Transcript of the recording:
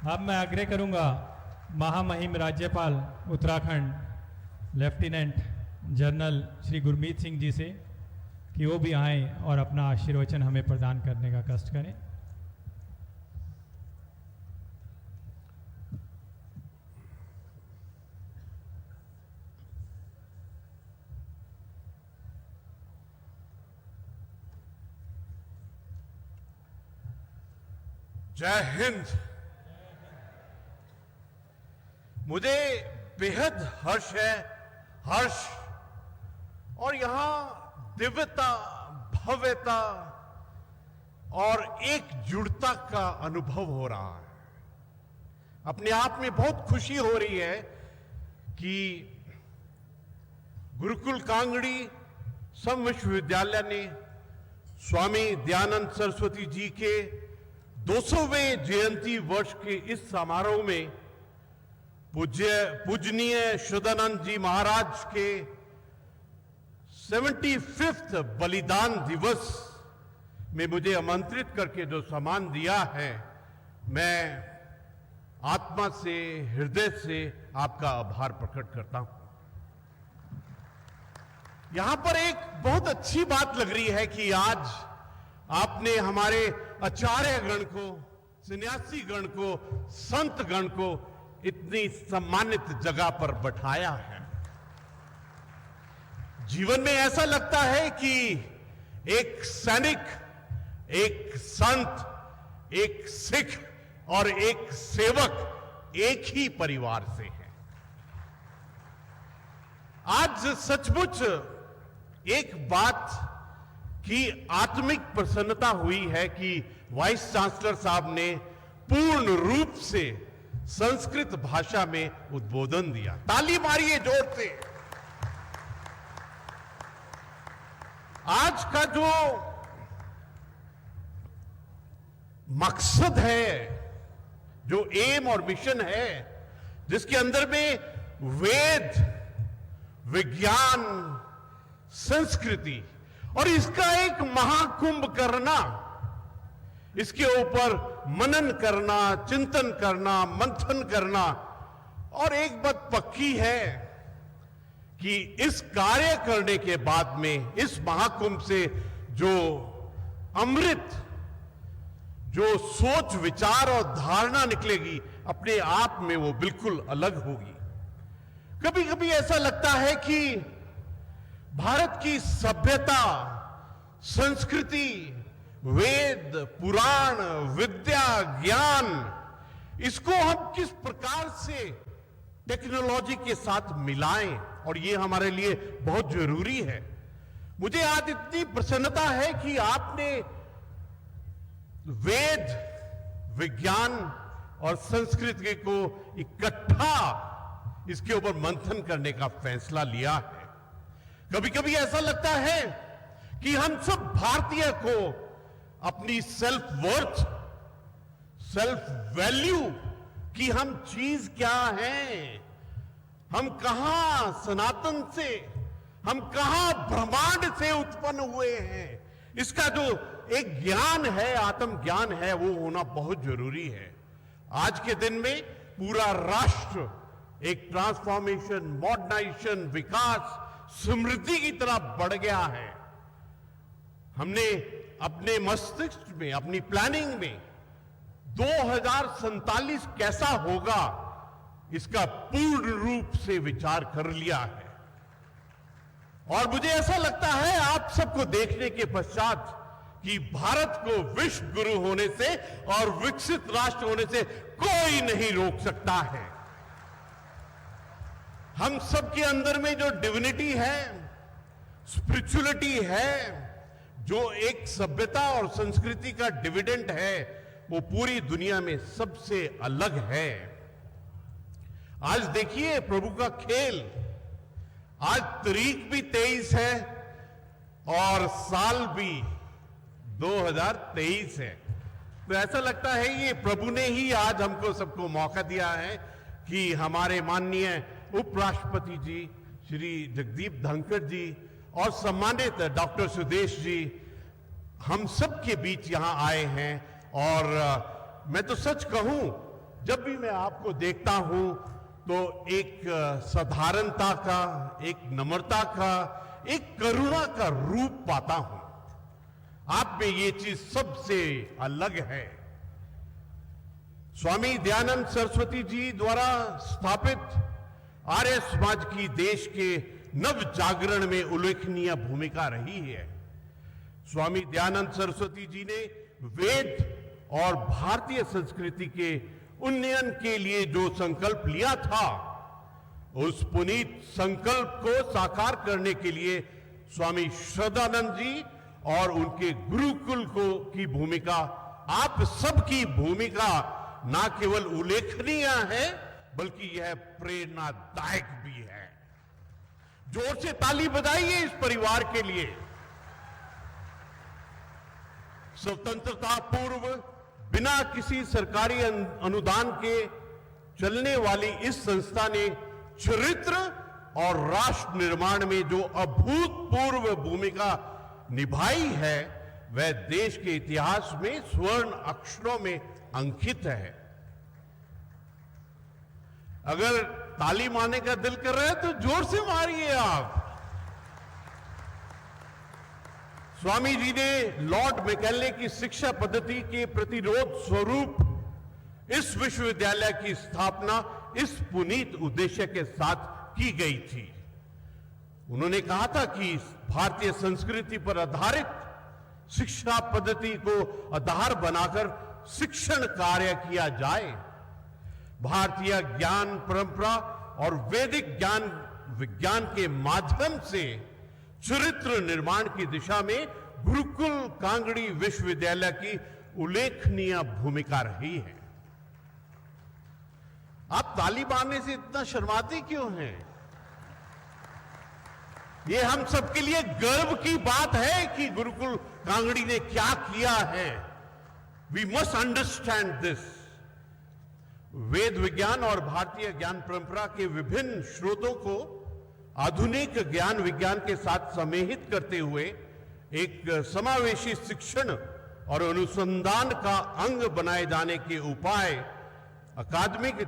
अब मैं आग्रह करूंगा महामहिम राज्यपाल उत्तराखंड लेफ्टिनेंट जनरल श्री गुरमीत सिंह जी से कि वो भी आएं और अपना आशीर्वचन हमें प्रदान करने का कष्ट करें। जय हिंद। मुझे बेहद हर्ष और यहां दिव्यता, भव्यता और एकजुटता का अनुभव हो रहा है। अपने आप में बहुत खुशी हो रही है कि गुरुकुल कांगड़ी सम विश्वविद्यालय ने स्वामी दयानंद सरस्वती जी के 200वें जयंती वर्ष के इस समारोह में पूजनीय शुद्धानंद जी महाराज के 75th बलिदान दिवस में मुझे आमंत्रित करके जो सम्मान दिया है, मैं आत्मा से, हृदय से आपका आभार प्रकट करता हूं। यहां पर एक बहुत अच्छी बात लग रही है कि आज आपने हमारे आचार्य गण को, सन्यासी गण को, संत गण को इतनी सम्मानित जगह पर बैठाया है। जीवन में ऐसा लगता है कि एक सैनिक, एक संत, एक सिख और एक सेवक एक ही परिवार से है। आज सचमुच एक बात की आत्मिक प्रसन्नता हुई है कि वाइस चांसलर साहब ने पूर्ण रूप से संस्कृत भाषा में उद्बोधन दिया। ताली मारिए जोर से। आज का जो मकसद है, जो एम और मिशन है, जिसके अंदर में वेद, विज्ञान, संस्कृति और इसका एक महाकुंभ करना, इसके ऊपर मनन करना, चिंतन करना, मंथन करना, और एक बात पक्की है कि इस कार्य करने के बाद में इस महाकुंभ से जो अमृत, जो सोच विचार और धारणा निकलेगी, अपने आप में वो बिल्कुल अलग होगी। कभी कभी ऐसा लगता है कि भारत की सभ्यता, संस्कृति, वेद, पुराण, विद्या, ज्ञान, इसको हम किस प्रकार से टेक्नोलॉजी के साथ मिलाएं, और ये हमारे लिए बहुत जरूरी है। मुझे आज इतनी प्रसन्नता है कि आपने वेद, विज्ञान और संस्कृति को इकट्ठा इसके ऊपर मंथन करने का फैसला लिया है। कभी कभी ऐसा लगता है कि हम सब भारतीय को अपनी सेल्फ वर्थ, सेल्फ वैल्यू कि हम चीज क्या हैं, हम कहां सनातन से, हम कहां ब्रह्मांड से उत्पन्न हुए हैं, इसका जो एक ज्ञान है, आत्म ज्ञान है, वो होना बहुत जरूरी है। आज के दिन में पूरा राष्ट्र एक ट्रांसफॉर्मेशन, मॉडर्नाइजेशन, विकास, समृद्धि की तरफ बढ़ गया है। हमने अपने मस्तिष्क में, अपनी प्लानिंग में 2047 कैसा होगा, इसका पूर्ण रूप से विचार कर लिया है। और मुझे ऐसा लगता है आप सबको देखने के पश्चात कि भारत को विश्व गुरु होने से और विकसित राष्ट्र होने से कोई नहीं रोक सकता है। हम सबके अंदर में जो डिविनिटी है, स्पिरिचुअलिटी है, जो एक सभ्यता और संस्कृति का डिविडेंड है, वो पूरी दुनिया में सबसे अलग है। आज देखिए प्रभु का खेल। आज तारीख भी 23 है और साल भी 2023 है। तो ऐसा लगता है ये प्रभु ने ही आज हमको सबको मौका दिया है कि हमारे माननीय उपराष्ट्रपति जी श्री जगदीप धनखड़ जी और सम्मानित डॉक्टर सुदेश जी हम सब के बीच यहां आए हैं। और मैं तो सच कहूं, जब भी मैं आपको देखता हूं तो एक साधारणता का, एक नम्रता का, एक करुणा का रूप पाता हूं। आप में ये चीज सबसे अलग है। स्वामी दयानंद सरस्वती जी द्वारा स्थापित आर्य समाज की देश के नव जागरण में उल्लेखनीय भूमिका रही है। स्वामी दयानंद सरस्वती जी ने वेद और भारतीय संस्कृति के उन्नयन के लिए जो संकल्प लिया था, उस पुनीत संकल्प को साकार करने के लिए स्वामी श्रद्धानंद जी और उनके गुरुकुल की भूमिका, आप सबकी भूमिका न केवल उल्लेखनीय है बल्कि यह प्रेरणादायक भी है। जोर से ताली बजाइए इस परिवार के लिए। स्वतंत्रता पूर्व बिना किसी सरकारी अनुदान के चलने वाली इस संस्था ने चरित्र और राष्ट्र निर्माण में जो अभूतपूर्व भूमिका निभाई है, वह देश के इतिहास में स्वर्ण अक्षरों में अंकित है। अगर ताली मारने का दिल कर रहा है तो जोर से मारिए आप। स्वामी जी ने लॉर्ड मैकॉले की शिक्षा पद्धति के प्रतिरोध स्वरूप इस विश्वविद्यालय की स्थापना इस पुनीत उद्देश्य के साथ की गई थी। उन्होंने कहा था कि भारतीय संस्कृति पर आधारित शिक्षा पद्धति को आधार बनाकर शिक्षण कार्य किया जाए। भारतीय ज्ञान परंपरा और वैदिक ज्ञान विज्ञान के माध्यम से चरित्र निर्माण की दिशा में गुरुकुल कांगड़ी विश्वविद्यालय की उल्लेखनीय भूमिका रही है। आप ताली मारने से इतना शर्माते क्यों हैं? ये हम सबके लिए गर्व की बात है कि गुरुकुल कांगड़ी ने क्या किया है। We must understand this. वेद विज्ञान और भारतीय ज्ञान परंपरा के विभिन्न स्रोतों को आधुनिक ज्ञान विज्ञान के साथ समेहित करते हुए एक समावेशी शिक्षण और अनुसंधान का अंग बनाए जाने के उपाय अकादमिक